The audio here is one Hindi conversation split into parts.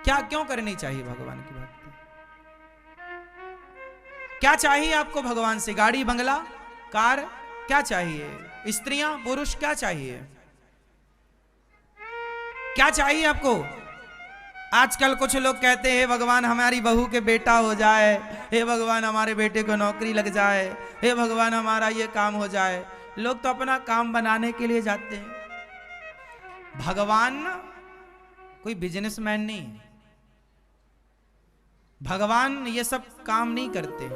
क्या क्यों करनी चाहिए भगवान की भक्ति? क्या चाहिए आपको भगवान से? गाड़ी, बंगला, कार? क्या चाहिए? स्त्रियां, पुरुष? क्या चाहिए? क्या चाहिए आपको? आजकल कुछ लोग कहते हैं भगवान हमारी बहू के बेटा हो जाए, हे भगवान हमारे बेटे को नौकरी लग जाए, हे भगवान हमारा ये काम हो जाए। लोग तो अपना काम बनाने के लिए जाते हैं। भगवान कोई बिजनेसमैन नहीं है। भगवान ये सब काम नहीं करते।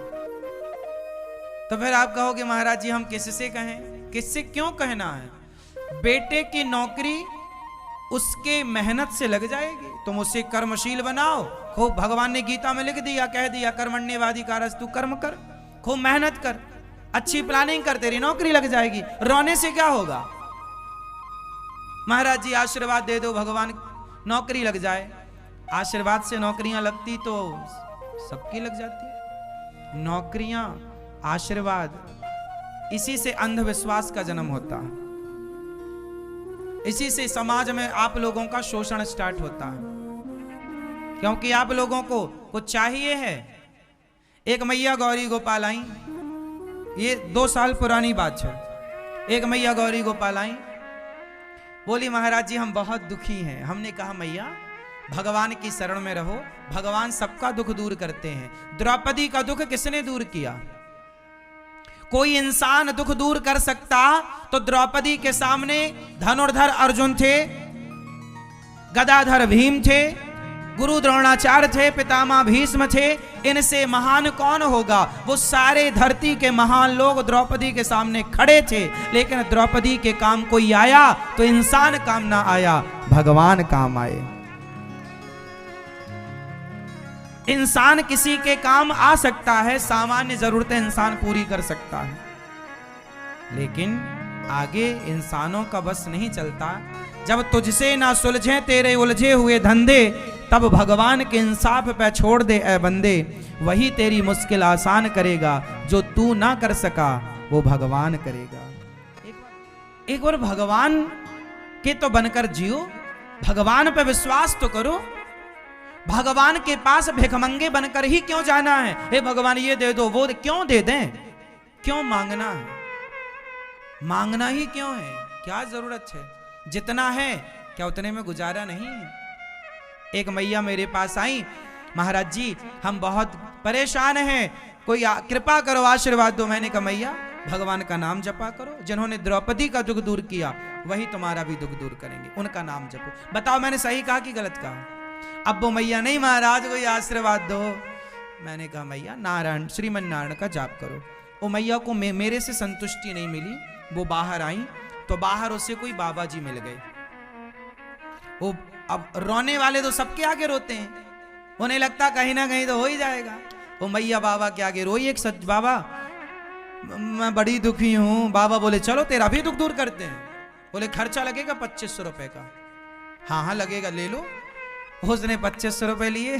तो फिर आप कहोगे महाराज जी हम किससे कहें? किससे क्यों कहना है? बेटे की नौकरी उसके मेहनत से लग जाएगी, तुम उसे कर्मशील बनाओ। खूब भगवान ने गीता में लिख दिया, कह दिया कर्मण्येवाधिकारस्तु कर्म कर। खूब मेहनत कर, अच्छी प्लानिंग कर, तेरी नौकरी लग जाएगी। रोने से क्या होगा? महाराज जी आशीर्वाद दे दो भगवान नौकरी लग जाए। आशीर्वाद से नौकरियां लगती तो सबकी लग जाती। नौकरियां, आशीर्वाद, इसी से अंधविश्वास का जन्म होता है। इसी से समाज में आप लोगों का शोषण स्टार्ट होता है, क्योंकि आप लोगों को कुछ चाहिए है। एक मैया गौरी गोपाल आई, ये 2 साल पुरानी बात है। एक मैया गौरी गोपाल आई, बोली महाराज जी हम बहुत दुखी हैं। हमने कहा मैया भगवान की शरण में रहो, भगवान सबका दुख दूर करते हैं। द्रौपदी का दुख किसने दूर किया? कोई इंसान दुख दूर कर सकता तो द्रौपदी के सामने धनुर्धर अर्जुन थे, गदाधर भीम थे, गुरु द्रोणाचार्य थे, पितामह भीष्म थे। इनसे महान कौन होगा? वो सारे धरती के महान लोग द्रौपदी के सामने खड़े थे, लेकिन द्रौपदी के काम कोई आया तो इंसान काम ना आया, भगवान काम आए। इंसान किसी के काम आ सकता है, सामान्य जरूरतें इंसान पूरी कर सकता है, लेकिन आगे इंसानों का बस नहीं चलता। जब तुझसे ना सुलझे तेरे उलझे हुए धंधे, तब भगवान के इंसाफ पे छोड़ दे ए बंदे। वही तेरी मुश्किल आसान करेगा, जो तू ना कर सका वो भगवान करेगा। एक बार भगवान के तो बनकर जियो, भगवान पे विश्वास तो करो। भगवान के पास भिखमंगे बनकर ही क्यों जाना है? हे भगवान ये दे दो, वो क्यों दे दें? क्यों मांगना है? मांगना ही क्यों है? क्या जरूरत है? जितना है क्या उतने में गुजारा नहीं है? एक मैया मेरे पास आई, महाराज जी हम बहुत परेशान हैं, कोई कृपा करो, आशीर्वाद दो। मैंने कहा मैया भगवान का नाम जपा करो। जिन्होंने द्रौपदी का दुख दूर किया वही तुम्हारा भी दुख दूर करेंगे, उनका नाम जपो। बताओ मैंने सही कहा कि गलत कहा? अब वो मैया नहीं महाराज कोई आशीर्वाद दो। मैंने कहा मैया नारायण, श्रीमन नारायण का जाप करो। वो मैया को मेरे से संतुष्टि नहीं मिली, वो बाहर आई तो बाहर उसे कोई बाबा जी मिल गए। वो अब रोने वाले तो सबके आगे रोते हैं, उन्हें लगता कहीं ना कहीं तो हो ही जाएगा। वो मैया बाबा के आगे रोई, एक सच बाबा मैं बड़ी दुखी हूं। बाबा बोले चलो तेरा भी दुख दूर करते हैं। बोले खर्चा लगेगा 2500 रुपए का। हाँ हाँ लगेगा, ले लो। उसने 2500 रुपए लिए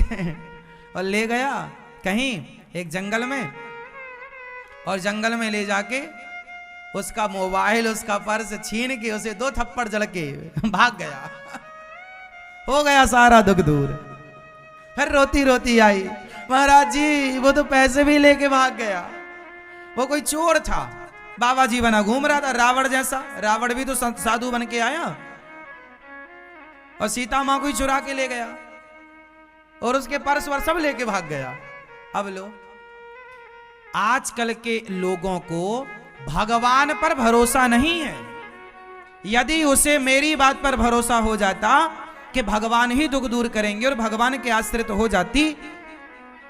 और ले गया कहीं एक जंगल में, और जंगल में ले जाके उसका मोबाइल, उसका पर्स छीन के उसे 2 थप्पड़ जड़ के भाग गया। हो गया सारा दुख दूर। फिर रोती रोती आई, महाराज जी वो तो पैसे भी लेके भाग गया, वो कोई चोर था, बाबा जी बना घूम रहा था रावण जैसा। रावण भी तो साधु बन के आया और सीता मां को ही चुरा के ले गया और उसके पर्स वर सब लेके भाग गया। अब लो, आजकल के लोगों को भगवान पर भरोसा नहीं है। यदि उसे मेरी बात पर भरोसा हो जाता कि भगवान ही दुख दूर करेंगे और भगवान के आश्रित हो जाती,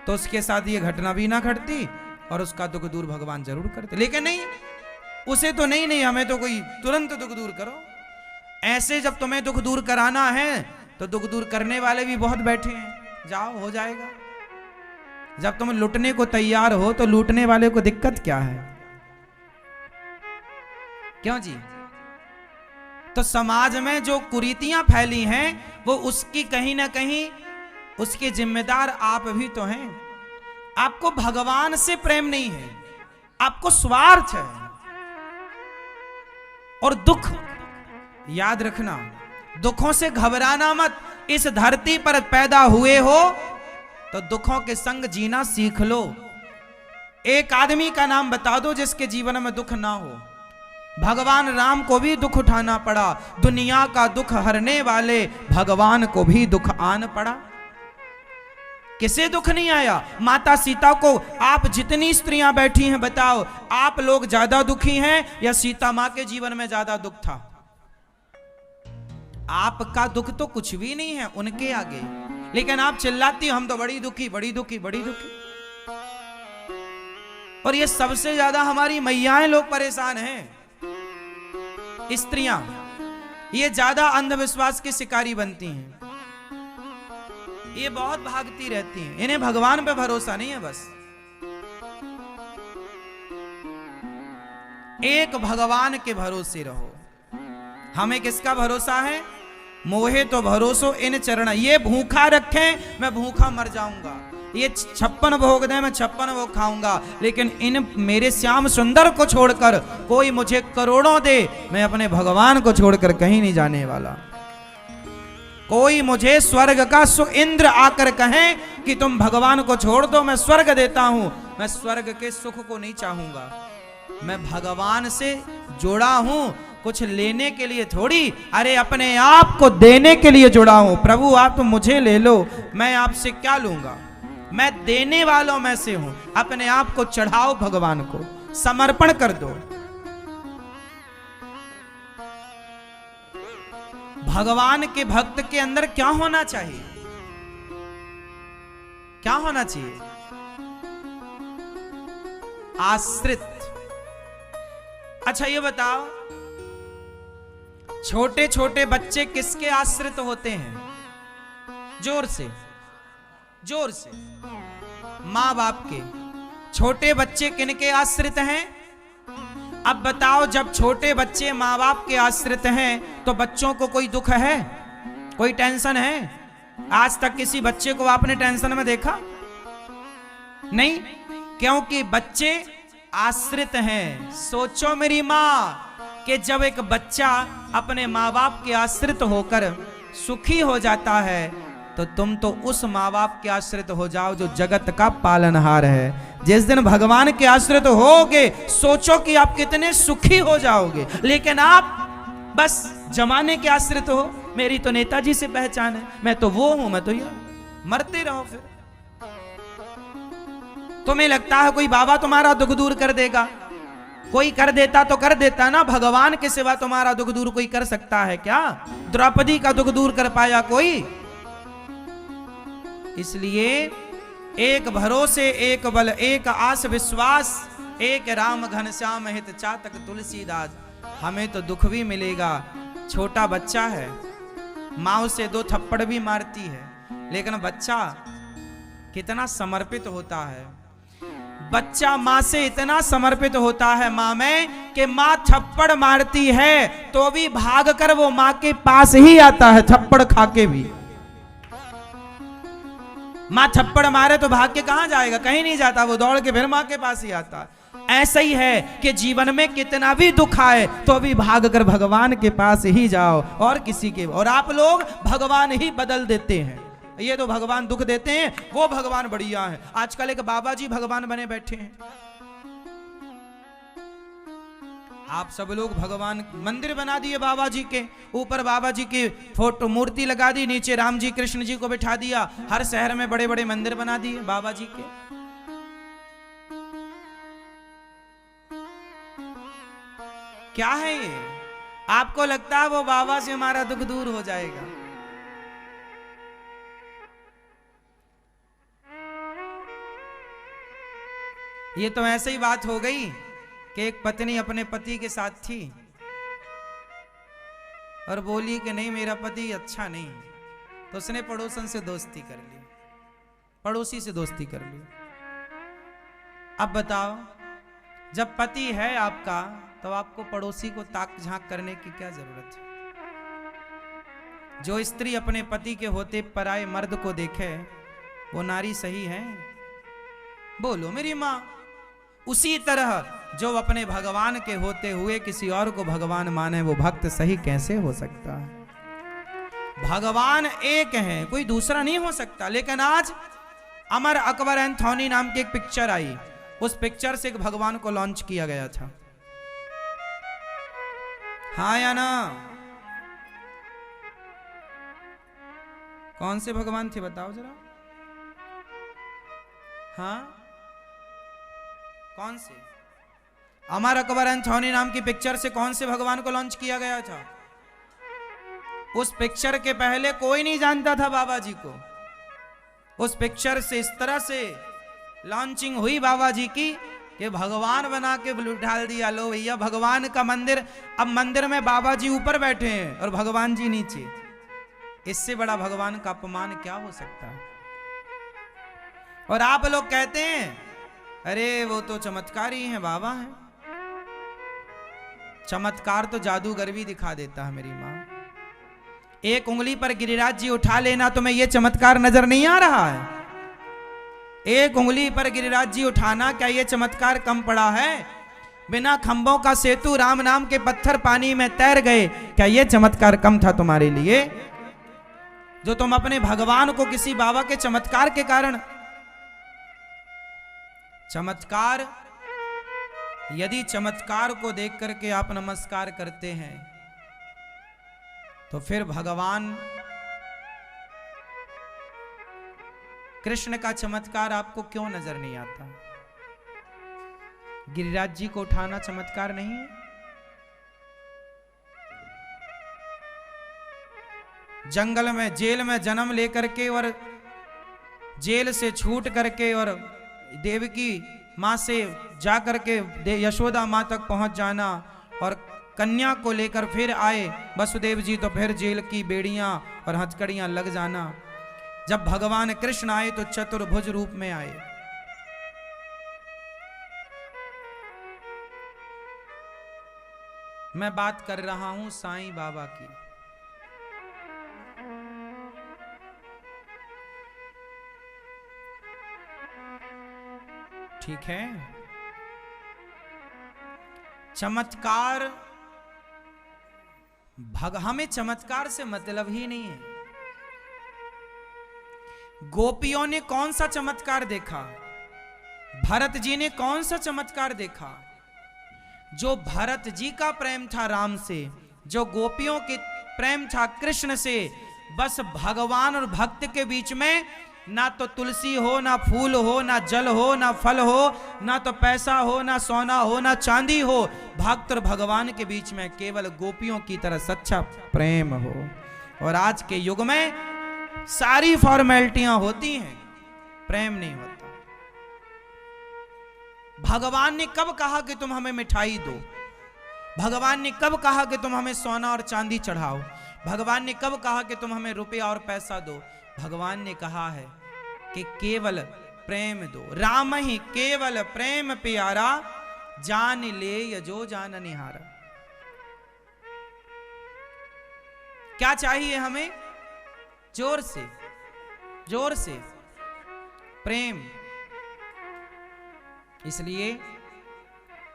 तो उसके साथ ये घटना भी ना घटती और उसका दुख दूर भगवान जरूर करते। लेकिन नहीं, उसे तो नहीं हमें तो कोई तुरंत दुख दूर करो। ऐसे जब तुम्हें दुख दूर कराना है तो दुख दूर करने वाले भी बहुत बैठे हैं, जाओ हो जाएगा। जब तुम लुटने को तैयार हो तो लूटने वाले को दिक्कत क्या है? क्यों जी? तो समाज में जो कुरीतियां फैली हैं वो उसकी कहीं ना कहीं उसके जिम्मेदार आप भी तो हैं। आपको भगवान से प्रेम नहीं है, आपको स्वार्थ है। और दुख याद रखना, दुखों से घबराना मत। इस धरती पर पैदा हुए हो तो दुखों के संग जीना सीख लो। एक आदमी का नाम बता दो जिसके जीवन में दुख ना हो। भगवान राम को भी दुख उठाना पड़ा, दुनिया का दुख हरने वाले भगवान को भी दुख आन पड़ा। किसे दुख नहीं आया? माता सीता को। आप जितनी स्त्रियां बैठी हैं बताओ, आप लोग ज्यादा दुखी हैं या सीता मां के जीवन में ज्यादा दुख था? आपका दुख तो कुछ भी नहीं है उनके आगे, लेकिन आप चिल्लाती हम तो बड़ी दुखी, बड़ी दुखी, बड़ी दुखी। और ये सबसे ज्यादा हमारी मैयाएं लोग परेशान हैं, स्त्रियां। ये ज्यादा अंधविश्वास की शिकारी बनती हैं, ये बहुत भागती रहती हैं, इन्हें भगवान पे भरोसा नहीं है। बस एक भगवान के भरोसे रहो। हमें किसका भरोसा है? मोहे तो भरोसो इन चरण। ये भूखा रखें मैं भूखा मर जाऊंगा, ये 56 भोग दें मैं 56 भोग खाऊंगा, लेकिन इन मेरे श्याम सुंदर को छोड़कर कोई मुझे करोड़ों दे, मैं अपने भगवान को छोड़कर कहीं नहीं जाने वाला। कोई मुझे स्वर्ग का इंद्र आकर कहें कि तुम भगवान को छोड़ दो, मैं स्वर्ग देता हूं, मैं स्वर्ग के सुख को नहीं चाहूंगा। मैं भगवान से जुड़ा हूं, कुछ लेने के लिए थोड़ी, अरे अपने आप को देने के लिए जुड़ा हूं। प्रभु आप तो मुझे ले लो, मैं आपसे क्या लूंगा? मैं देने वालों में से हूं। अपने आप को चढ़ाओ, भगवान को समर्पण कर दो। भगवान के भक्त के अंदर क्या होना चाहिए? क्या होना चाहिए? आश्रित। अच्छा ये बताओ, छोटे छोटे बच्चे किसके आश्रित होते हैं? जोर से, जोर से। मां बाप के। छोटे बच्चे किनके आश्रित हैं? अब बताओ, जब छोटे बच्चे माँ बाप के आश्रित हैं तो बच्चों को कोई दुख है, कोई टेंशन है? आज तक किसी बच्चे को आपने टेंशन में देखा? नहीं, क्योंकि बच्चे आश्रित हैं। सोचो मेरी माँ कि जब एक बच्चा अपने माँ बाप के आश्रित होकर सुखी हो जाता है तो तुम तो उस माँ बाप के आश्रित हो जाओ जो जगत का पालनहार है। जिस दिन भगवान के आश्रित होगे, सोचो कि आप कितने सुखी हो जाओगे। लेकिन आप बस जमाने के आश्रित हो, मेरी तो नेताजी से पहचान है, मैं तो वो हूं, मैं तो ये। मरते रहो फिर। तुम्हें लगता है कोई बाबा तुम्हारा दुख दूर कर देगा? कोई कर देता तो कर देता ना, भगवान के सिवा तुम्हारा दुख दूर कोई कर सकता है क्या? द्रौपदी का दुख दूर कर पाया कोई? इसलिए एक भरोसे, एक बल, एक आस विश्वास, एक राम घनश्याम हित चातक तुलसीदास। हमें तो दुख भी मिलेगा। छोटा बच्चा है, माँ उसे 2 थप्पड़ भी मारती है, लेकिन बच्चा कितना समर्पित होता है। बच्चा माँ से इतना समर्पित होता है माँ में कि माँ थप्पड़ मारती है तो भी भागकर वो माँ के पास ही आता है, थप्पड़ खा के भी। माँ थप्पड़ मारे तो भाग के कहां जाएगा? कहीं नहीं जाता, वो दौड़ के फिर माँ के पास ही आता। ऐसा ही है कि जीवन में कितना भी दुख आए तो भी भागकर भगवान के पास ही जाओ, और किसी के। और आप लोग भगवान ही बदल देते हैं। ये तो भगवान दुख देते हैं, वो भगवान बढ़िया है। आजकल एक बाबा जी भगवान बने बैठे हैं। आप सब लोग भगवान मंदिर बना दिए, बाबा जी के ऊपर बाबा जी की फोटो मूर्ति लगा दी, नीचे राम जी कृष्ण जी को बिठा दिया। हर शहर में बड़े बड़े मंदिर बना दिए बाबा जी के। क्या है ये? आपको लगता है वो बाबा से हमारा दुख दूर हो जाएगा? ये तो ऐसे ही बात हो गई कि एक पत्नी अपने पति के साथ थी और बोली कि नहीं मेरा पति अच्छा नहीं, तो उसने पड़ोसन से दोस्ती कर ली, पड़ोसी से दोस्ती कर ली। अब बताओ, जब पति है आपका तो आपको पड़ोसी को ताक झांक करने की क्या जरूरत है? जो स्त्री अपने पति के होते पराये मर्द को देखे वो नारी सही है? बोलो मेरी माँ। उसी तरह जो अपने भगवान के होते हुए किसी और को भगवान माने वो भक्त सही कैसे हो सकता है? भगवान एक है, कोई दूसरा नहीं हो सकता। लेकिन आज अमर अकबर एंथोनी नाम की एक पिक्चर आई, उस पिक्चर से एक भगवान को लॉन्च किया गया था। हाँ या ना? कौन से भगवान थे बताओ जरा? हाँ, कौन से? अमर अकबर एंथोनी नाम की पिक्चर से कौन से भगवान को लॉन्च किया गया था? उस पिक्चर के पहले कोई नहीं जानता था बाबा जी को। उस पिक्चर से इस तरह से लॉन्चिंग हुई बाबा जी की कि भगवान बना के ढाल दिया। लो भैया, भगवान का मंदिर, अब मंदिर में बाबा जी ऊपर बैठे हैं और भगवान जी नीचे। इससे बड़ा भगवान का अपमान क्या हो सकता है? और आप लोग कहते हैं अरे वो तो चमत्कारी हैं, बाबा हैं। चमत्कार तो जादूगर भी दिखा देता है मेरी मां। एक उंगली पर गिरिराज जी उठा लेना, तुम्हें यह चमत्कार नजर नहीं आ रहा है? एक उंगली पर गिरिराज जी उठाना, क्या यह चमत्कार कम पड़ा है? बिना खंभों का सेतु, राम नाम के पत्थर पानी में तैर गए, क्या यह चमत्कार कम था तुम्हारे लिए? जो तुम अपने भगवान को किसी बाबा के चमत्कार के कारण, चमत्कार, यदि चमत्कार को देख करके आप नमस्कार करते हैं तो फिर भगवान कृष्ण का चमत्कार आपको क्यों नजर नहीं आता? गिरिराज जी को उठाना चमत्कार नहीं है? जंगल में, जेल में जन्म लेकर के और जेल से छूट करके और देवकी मां से जाकर के यशोदा मां तक पहुंच जाना और कन्या को लेकर फिर आए वसुदेव जी, तो फिर जेल की बेड़ियां और हथकड़ियां लग जाना। जब भगवान कृष्ण आए तो चतुर्भुज रूप में आए। मैं बात कर रहा हूं साईं बाबा की। ठीक है, चमत्कार, हमें चमत्कार से मतलब ही नहीं है। गोपियों ने कौन सा चमत्कार देखा? भरत जी ने कौन सा चमत्कार देखा? जो भरत जी का प्रेम था राम से, जो गोपियों के प्रेम था कृष्ण से, बस भगवान और भक्त के बीच में ना तो तुलसी हो, ना फूल हो, ना जल हो, ना फल हो, ना तो पैसा हो, ना सोना हो, ना चांदी हो। भक्त और भगवान के बीच में केवल गोपियों की तरह सच्चा प्रेम हो। और आज के युग में सारी फॉर्मेलिटियां होती हैं, प्रेम नहीं होता। भगवान ने कब कहा कि तुम हमें मिठाई दो? भगवान ने कब कहा कि तुम हमें सोना और चांदी चढ़ाओ? भगवान ने कब कहा कि तुम हमें रुपया और पैसा दो? भगवान ने कहा है कि केवल प्रेम दो। राम ही केवल प्रेम प्यारा, जान ले यजो जान निहारा। क्या चाहिए हमें? जोर से, जोर से प्रेम। इसलिए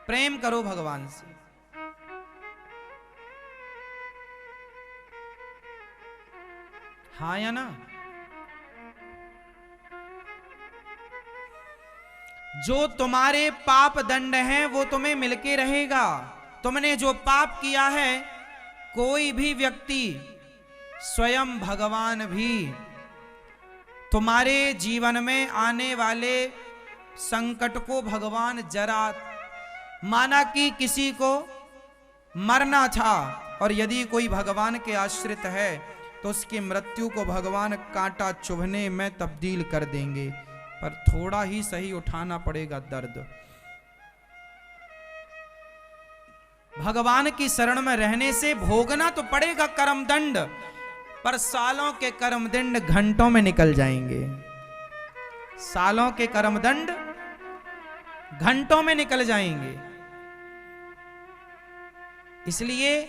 प्रेम करो भगवान से। हाँ या ना? जो तुम्हारे पाप दंड हैं वो तुम्हें मिलके रहेगा। तुमने जो पाप किया है, कोई भी व्यक्ति, स्वयं भगवान भी तुम्हारे जीवन में आने वाले संकट को भगवान जरा, माना कि किसी को मरना था और यदि कोई भगवान के आश्रित है तो उसकी मृत्यु को भगवान कांटा चुभने में तब्दील कर देंगे, पर थोड़ा ही सही उठाना पड़ेगा दर्द। भगवान की शरण में रहने से भोगना तो पड़ेगा कर्म दंड, पर सालों के कर्म दंड घंटों में निकल जाएंगे। सालों के कर्म दंड घंटों में निकल जाएंगे। इसलिए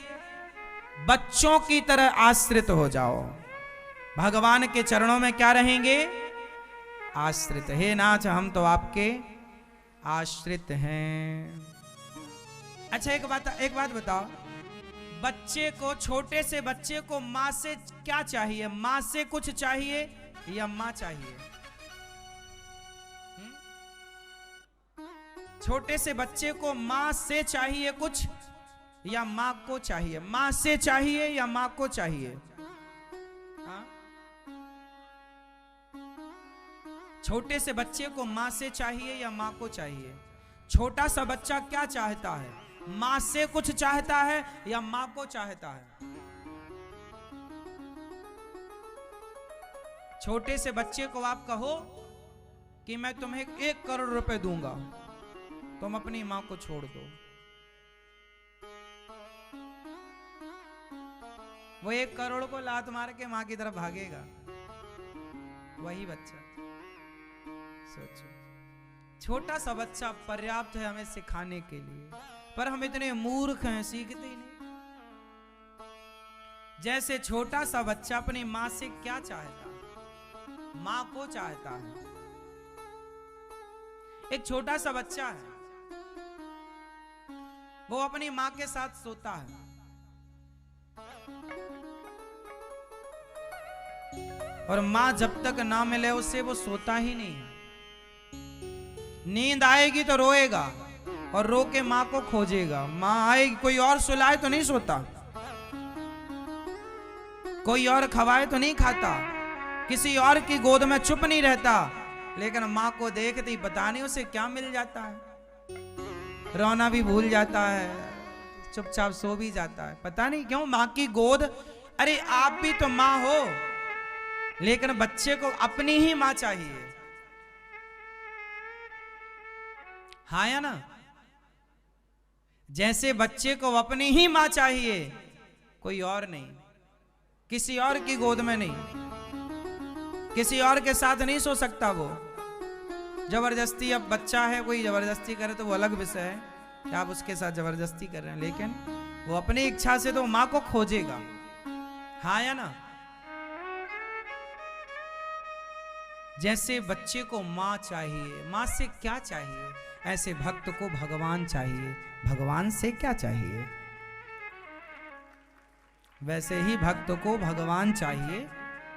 बच्चों की तरह आश्रित हो जाओ। भगवान के चरणों में क्या रहेंगे? आश्रित। हे नाथ, हम तो आपके आश्रित हैं। अच्छा, एक बात बताओ, बच्चे को, छोटे से बच्चे को माँ से क्या चाहिए? माँ से कुछ चाहिए या माँ चाहिए? छोटे से बच्चे को माँ से चाहिए कुछ या माँ को चाहिए? माँ से चाहिए या माँ को चाहिए? हाँ? छोटे से बच्चे को माँ से चाहिए या माँ को चाहिए? छोटा सा बच्चा क्या चाहता है? माँ से कुछ चाहता है या माँ को चाहता है? छोटे से बच्चे को आप कहो कि मैं तुम्हें 1 करोड़ रुपए दूंगा, तुम अपनी माँ को छोड़ दो, वो 1 करोड़ को लात मार के माँ की तरफ भागेगा। वही बच्चा, सोचो, छोटा सा बच्चा पर्याप्त है हमें सिखाने के लिए, पर हम इतने मूर्ख हैं, सीखते ही नहीं। जैसे छोटा सा बच्चा अपनी माँ से क्या चाहता है? माँ को चाहता है। एक छोटा सा बच्चा है, वो अपनी माँ के साथ सोता है, और माँ जब तक ना मिले उससे वो सोता ही नहीं है। नींद आएगी तो रोएगा और रो के माँ को खोजेगा। माँ आएगी, कोई और सुलाए तो नहीं सोता, कोई और खवाए तो नहीं खाता, किसी और की गोद में चुप नहीं रहता, लेकिन माँ को देखते ही पता नहीं उसे क्या मिल जाता है, रोना भी भूल जाता है, चुपचाप सो भी जाता है। पता नहीं क्यों, माँ की गोद। अरे आप भी तो माँ हो, लेकिन बच्चे को अपनी ही माँ चाहिए, हाँ या ना? जैसे बच्चे को अपनी ही माँ चाहिए, कोई और नहीं, किसी और की गोद में नहीं, किसी और के साथ नहीं सो सकता वो। जबरदस्ती, अब बच्चा है, कोई जबरदस्ती करे तो वो अलग विषय है कि आप उसके साथ जबरदस्ती कर रहे हैं, लेकिन वो अपनी इच्छा से तो माँ को खोजेगा, हाँ या ना? जैसे बच्चे को माँ चाहिए, माँ से क्या चाहिए, ऐसे भक्त को भगवान चाहिए। भगवान से क्या चाहिए, वैसे ही भक्त को भगवान चाहिए।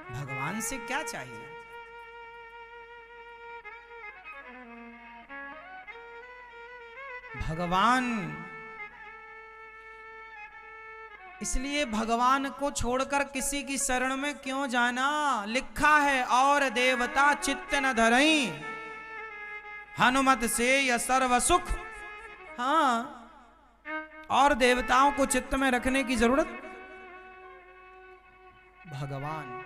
भगवान से क्या चाहिए? भगवान, इसलिए भगवान को छोड़कर किसी की शरण में क्यों जाना? लिखा है, और देवता चित्त न धरई, हनुमत से या सर्व सुख। हाँ, और देवताओं को चित्त में रखने की जरूरत? भगवान